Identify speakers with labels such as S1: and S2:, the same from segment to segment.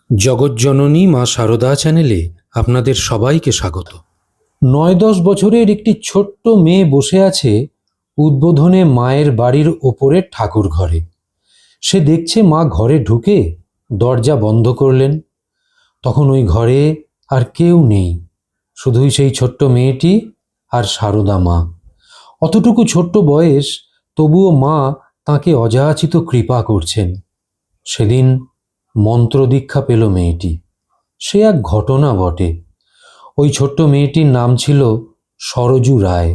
S1: জগৎজননী মা শারদা চ্যানেলে আপনাদের সবাইকে স্বাগত। ৯-১০ বছরের একটি ছোট্ট মেয়ে বসে আছে উদ্বোধনে মায়ের বাড়ির ওপরের ঠাকুর ঘরে। সে দেখছে মা ঘরে ঢুকে দরজা বন্ধ করলেন। তখন ওই ঘরে আর কেউ নেই, শুধুই সেই ছোট্ট মেয়েটি আর শারদা মা। অতটুকু ছোট্ট বয়স, তবুও মা তাকে অযাচিত কৃপা করছেন। সেদিন মন্ত্র দীক্ষা পেল মেয়েটি। সে এক ঘটনা বটে। ওই ছোট্ট মেয়েটির নাম ছিল সরজু রায়।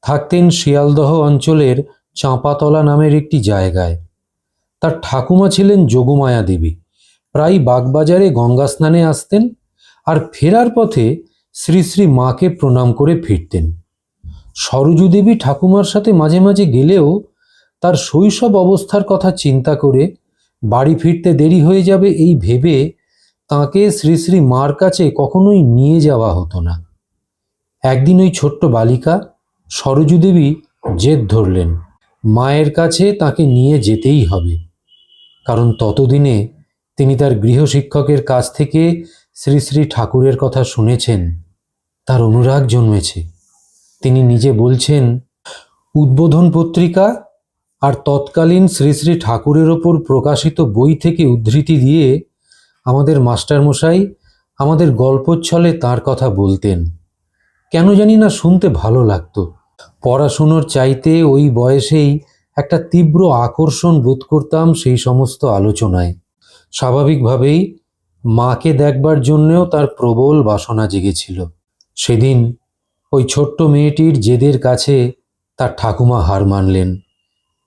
S1: থাকতেন শিয়ালদহ অঞ্চলের চাঁপাতলা নামের একটি জায়গায়। তার ঠাকুমা ছিলেন যোগমায়া দেবী। প্রায় বাগবাজারে গঙ্গা স্নানে আসতেন আর ফেরার পথে শ্রী শ্রী মাকে প্রণাম করে ফিরতেন। সরজু দেবী ঠাকুমার সাথে মাঝে মাঝে গেলেও তার শৈশব অবস্থার কথা চিন্তা করে বাড়ি ফিরতে দেরি হয়ে যাবে এই ভেবে তাকে শ্রী শ্রী মার কাছে কখনোই নিয়ে যাওয়া হতো না। একদিন ওই ছোট্ট বালিকা সরজু দেবী জেদ ধরলেন, মায়ের কাছে তাকে নিয়ে যেতেই হবে। কারণ ততদিনে তিনি তার গৃহশিক্ষকের কাছ থেকে শ্রী শ্রী ঠাকুরের কথা শুনেছেন। তার অনুরাগ জন্মেছে। তিনি নিজে বলছেন, উদ্বোধন পত্রিকা আর তৎকালীন শ্রী শ্রী ঠাকুরের ওপর প্রকাশিত বই থেকে উদ্ধৃতি দিয়ে আমাদের মাস্টারমশাই আমাদের গল্পচ্ছলে তার কথা বলতেন। কেন জানি না শুনতে ভালো লাগতো। পড়াশুনোর চাইতে ওই বয়সেই একটা তীব্র আকর্ষণ বোধ করতাম সেই সমস্ত আলোচনায়। স্বাভাবিকভাবেই মাকে দেখবার জন্যেও তার প্রবল বাসনা জেগেছিল। সেদিন ওই ছোট্ট মেয়েটির জেদের কাছে তার ঠাকুমা হার মানলেন,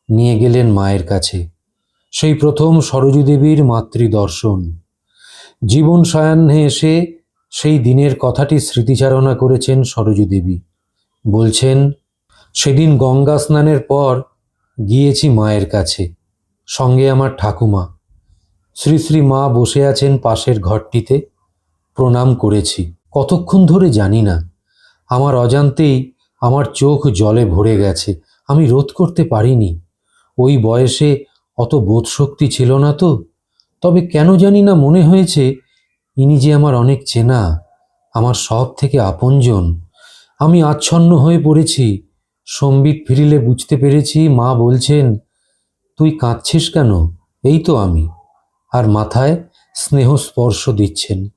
S1: নিয়ে গেলেন মায়ের কাছে। সেই প্রথম সরজু দেবীর মাতৃদর্শন। জীবন সায়াহ্নে এসে সেই দিনের কথাটি স্মৃতিচারণা করেছেন সরজু দেবী। বলছেন, সেদিন গঙ্গা স্নানের পর গিয়েছি মায়ের কাছে, সঙ্গে আমার ঠাকুমা। শ্রী শ্রী মা বসে আছেন পাশের ঘরটিতে। প্রণাম করেছি। কতক্ষণ ধরে জানি না। আমার অজান্তেই আমার চোখ জলে ভরে গেছে। আমি রোধ করতে পারিনি। ওই বয়সে অত বোধশক্তি ছিল না তো। তবে কেন জানি না মনে হয়েছে ইনি যে আমার অনেক চেনা, আমার সব থেকে আপনজন। আমি আচ্ছন্ন হয়ে পড়েছি। সম্বিত ফিরিলে বুঝতে পেরেছি মা বলছেন, তুই কাঁদছিস কেন? এই তো আমি। আর মাথায় স্নেহ স্পর্শ দিচ্ছেন।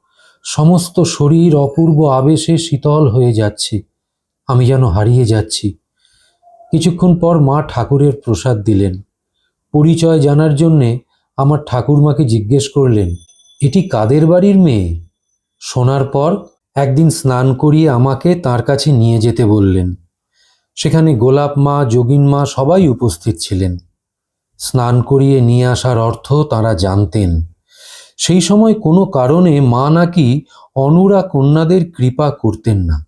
S1: সমস্ত শরীর অপূর্ব আবেশে শীতল হয়ে যাচ্ছে। আমি যেন হারিয়ে যাচ্ছি। কিছুক্ষণ পর মা ঠাকুরের প্রসাদ দিলেন। পরিচয় জানার জন্যে আমার ঠাকুরমাকে জিজ্ঞেস করলেন, এটি কাদের বাড়ির মেয়ে? শোনার পর একদিন স্নান করিয়ে আমাকে তার কাছে নিয়ে যেতে বললেন। সেখানে গোলাপ মা, যোগিন মা সবাই উপস্থিত ছিলেন। স্নান করিয়ে নিয়ে আসার অর্থ তাঁরা জানতেন। সেই সময় কোনো কারণে মা নাকি অনুরা কন্যাদের কৃপা করতেন না।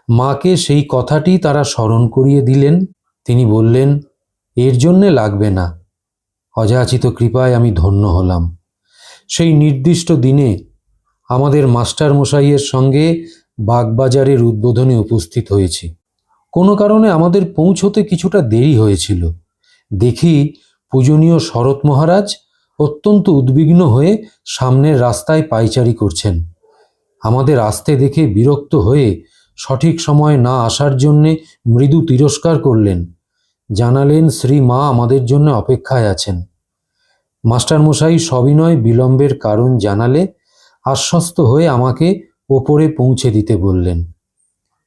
S1: মাকে সেই কথাটি তারা স্মরণ করিয়ে দিলেন। তিনি বললেন, এর জন্যে লাগবে না। অযাচিত কৃপায় আমি ধন্য হলাম। সেই নির্দিষ্ট দিনে আমাদের মাস্টার মশাইয়ের সঙ্গে বাগবাজারের উদ্বোধনে উপস্থিত হয়েছি। কোনো কারণে আমাদের পৌঁছতে কিছুটা দেরি হয়েছিল। দেখি পূজনীয় শরৎ মহারাজ অত্যন্ত উদ্বিগ্ন হয়ে সামনের রাস্তায় পায়চারি করছেন। আমাদের আসতে দেখে বিরক্ত হয়ে সঠিক সময় না আসার জন্যে মৃদু তিরস্কার করলেন। জানালেন শ্রী মা আমাদের জন্য অপেক্ষায় আছেন। মাস্টারমশাই সবিনয় বিলম্বের কারণ জানালে আশ্বস্ত হয়ে আমাকে ওপরে পৌঁছে দিতে বললেন।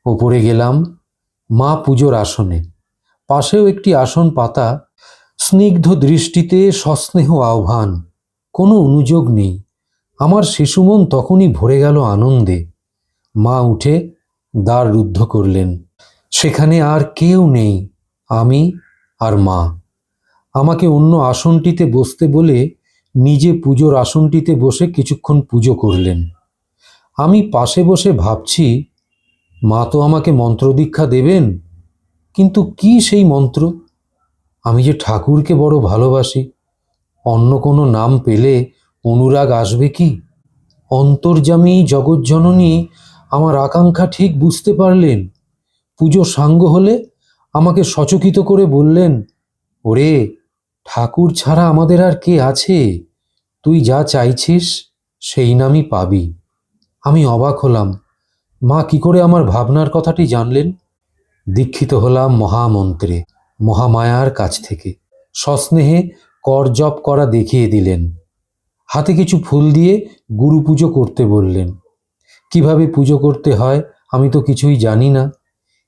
S1: ওপরে গেলাম। মা পুজোর আসনে, পাশেও একটি আসন পাতা। স্নিগ্ধ দৃষ্টিতে সস্নেহ আহ্বান, কোনো অনুযোগ নেই। আমার শিশুমন তখনই ভরে গেল আনন্দে। মা উঠে দ্বার রুদ্ধ করলেন। সেখানে আর কেউ নেই, আমি আর মা। আমাকে অন্য আসনটিতে বসতে বলে নিজে পুজোর আসনটিতে বসে কিছুক্ষণ পুজো করলেন। আমি পাশে বসে ভাবছি, মা তো আমাকে মন্ত্রদীক্ষা দেবেন, কিন্তু কি সেই মন্ত্র? আমি যে ঠাকুরকে বড় ভালোবাসি, অন্য কোনো নাম পেলে অনুরাগ আসবে কি? অন্তর্যামী জগৎজননী আমার আকাঙ্ক্ষা ঠিক বুঝতে পারলেন। পুজো সাঙ্গ হলে আমাকে সচকিত করে বললেন, ওরে, ঠাকুর ছাড়া আমাদের আর কে আছে? তুই যা চাইছিস সেই নামই পাবি। আমি অবাক হলাম, মা কি করে আমার ভাবনার কথাটি জানলেন? দীক্ষিত হলাম মহামন্ত্রে, মহামায়ার কাছ থেকে। সস্নেহে কর জপ করা দেখিয়ে দিলেন। হাতে কিছু ফুল দিয়ে গুরু পুজো করতে বললেন। কিভাবে পুজো করতে হয় আমি তো কিছুই জানি না।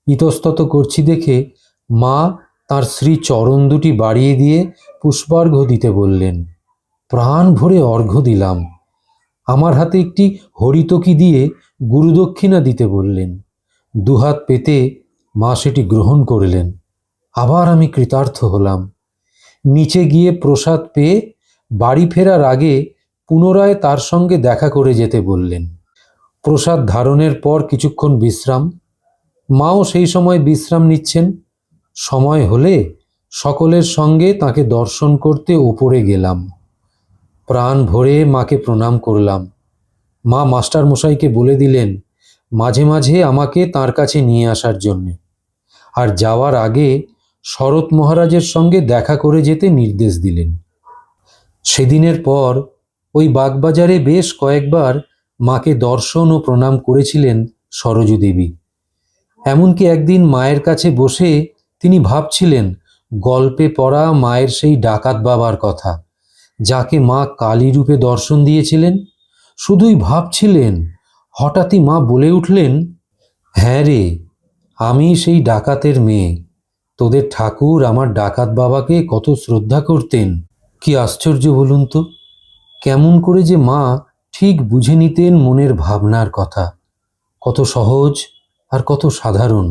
S1: ইতস্তত করছি দেখে মা তার শ্রী চরণ দুটি বাড়িয়ে দিয়ে পুষ্পার্ঘ্য দিতে বললেন। প্রাণ ভরে অর্ঘ্য দিলাম। আমার হাতে একটি হরিতকি দিয়ে গুরুদক্ষিণা দিতে বললেন। দুহাত পেতে মা সেটি গ্রহণ করলেন। আবার আমি কৃতার্থ হলাম। নিচে গিয়ে প্রসাদ পেয়ে বাড়ি ফেরার আগে পুনরায় তার সঙ্গে দেখা করে যেতে বললেন। প্রসাদ ধারণের পর কিছুক্ষণ বিশ্রাম। মাও সেই সময় বিশ্রাম নিচ্ছেন। সময় হলে সকলের সঙ্গে তাকে দর্শন করতে ওপরে গেলাম। প্রাণ ভরে মাকে প্রণাম করলাম। মা মাস্টার মশাইকে বলে দিলেন মাঝে মাঝে আমাকে তার কাছে নিয়ে আসার জন্যে, আর যাওয়ার আগে শরৎ মহারাজের সঙ্গে দেখা করে যেতে নির্দেশ দিলেন। সেদিনের পর ওই বাগবাজারে বেশ কয়েকবার মাকে দর্শন ও প্রণাম করেছিলেন সরজু দেবী। এমনকি একদিন মায়ের কাছে বসে তিনি ভাবছিলেন গল্পে পড়া মায়ের সেই ডাকাত বাবার কথা, যাকে মা কালী রূপে দর্শন দিয়েছিলেন। শুধুই ভাবছিলেন, হঠাৎই মা বলে উঠলেন, হ্যাঁ রে, আমি সেই ডাকাতের মেয়ে। তোদের ঠাকুর আমার ডাকাত বাবাকে কত শ্রদ্ধা করতেন। কি আশ্চর্য বলুন তো, কেমন করে যে মা ঠিক বুঝে নিতেন মনের ভাবনার কথা। কত সহজ আর কত সাধারণ।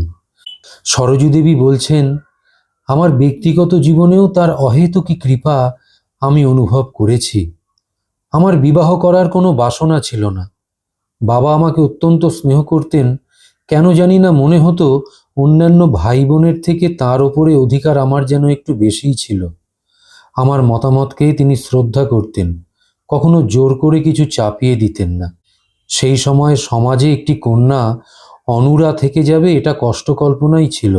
S1: সরজু দেবী বলছেন, আমার ব্যক্তিগত জীবনেও তার অহেতুকী কৃপা আমি অনুভব করেছি। আমার বিবাহ করার কোনো বাসনা ছিল না। বাবা আমাকে অত্যন্ত স্নেহ করতেন। কেন জানি না মনে হতো অন্যান্য ভাই বোনের থেকে তার ওপরে অধিকার আমার যেন একটু বেশিই ছিল। আমার মতামতকে তিনি শ্রদ্ধা করতেন, কখনো জোর করে কিছু চাপিয়ে দিতেন না। সেই সময় সমাজে একটি কন্যা অনুরা থেকে যাবে এটা কষ্টকল্পনাই ছিল।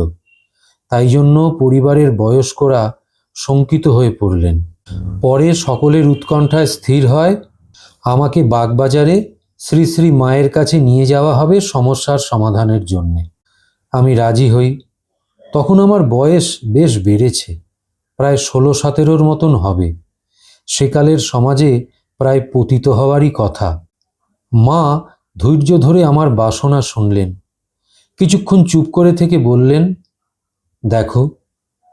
S1: তাই জন্য পরিবারের বয়স্করা শঙ্কিত হয়ে পড়লেন। পরে সকলের উৎকণ্ঠায় স্থির হয় আমাকে বাগবাজারে শ্রী শ্রী মায়ের কাছে নিয়ে যাওয়া হবে সমস্যার সমাধানের জন্যে। আমি রাজি হই। তখন আমার বয়স বেশ বেড়েছে, প্রায় 16-17 মতন হবে। সেকালের সমাজে প্রায় পতিত হওয়ারই কথা। মা ধৈর্য ধরে আমার বাসনা শুনলেন। কিছুক্ষণ চুপ করে থেকে বললেন, দেখো,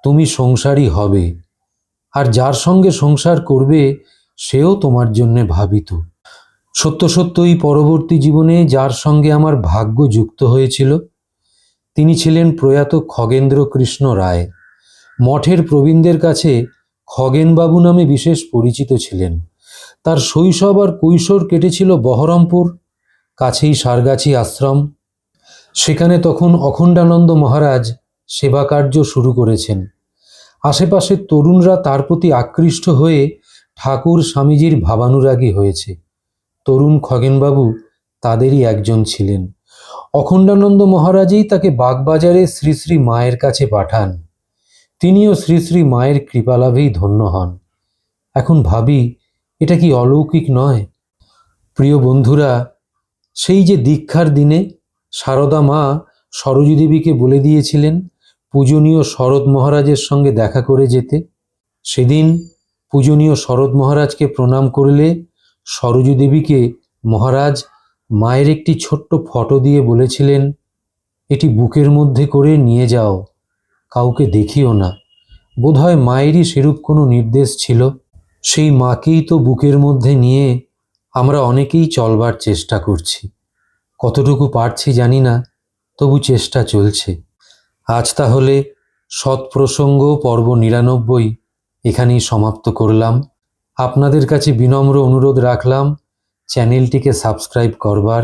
S1: তুমি সংসারী হবে, আর যার সঙ্গে সংসার করবে সেও তোমার জন্যে ভাবিত। সত্য সত্যই পরবর্তী জীবনে যার সঙ্গে আমার ভাগ্য যুক্ত হয়েছিল তিনি ছিলেন প্রয়াত খগেন্দ্র কৃষ্ণ রায়। মঠের প্রবীণদের কাছে খগেনবাবু নামে বিশেষ পরিচিত ছিলেন। তার শৈশব আর কৈশোর কেটেছিল বহরমপুর, কাছেই সারগাছি আশ্রম। সেখানে তখন অখণ্ডানন্দ মহারাজ সেবা কার্য শুরু করেছেন। আশেপাশের তরুণরা তার প্রতি আকৃষ্ট হয়ে ঠাকুর স্বামীজির ভাবানুরাগী হয়েছে। তরুণ খগেনবাবু তাদেরই একজন ছিলেন। অখণ্ডানন্দ মহারাজই তাকে বাগবাজারে শ্রী শ্রী মায়ের কাছে পাঠান। তিনিও শ্রী শ্রী মায়ের কৃপালাভেই ধন্য হন। এখন ভাবি, এটা কি অলৌকিক নয়? প্রিয় বন্ধুরা, সেই যে দীক্ষার দিনে সারদা মা সরজু দেবীকে বলে দিয়েছিলেন পূজনীয় শরৎ মহারাজের সঙ্গে দেখা করে যেতে, সেদিন পূজনীয় শরৎ মহারাজকে প্রণাম করলে সরজু দেবীকে মহারাজ মায়ের একটি ছোট্ট ফটো দিয়ে বলেছিলেন, এটি বুকের মধ্যে করে নিয়ে যাও, কাউকে দেখিও না। বোধহয় মায়েরই সেরূপ কোনো নির্দেশ ছিল। সেই মাকেই তো বুকের মধ্যে নিয়ে আমরা অনেকেই চলবার চেষ্টা করছি। কতটুকু পারছি জানি না, তবু চেষ্টা চলছে। আজ তাহলে সৎপ্রসঙ্গ পর্ব 99 এখানেই সমাপ্ত করলাম। আপনাদের কাছে বিনম্র অনুরোধ রাখলাম চ্যানেলটিকে সাবস্ক্রাইব করবার।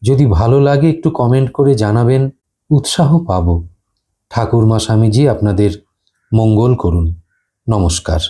S1: যদি ভালো লাগে একটু কমেন্ট করে জানাবেন, উৎসাহ পাব। ঠাকুরমা স্বামীজি আপনাদের মঙ্গল করুন। নমস্কার।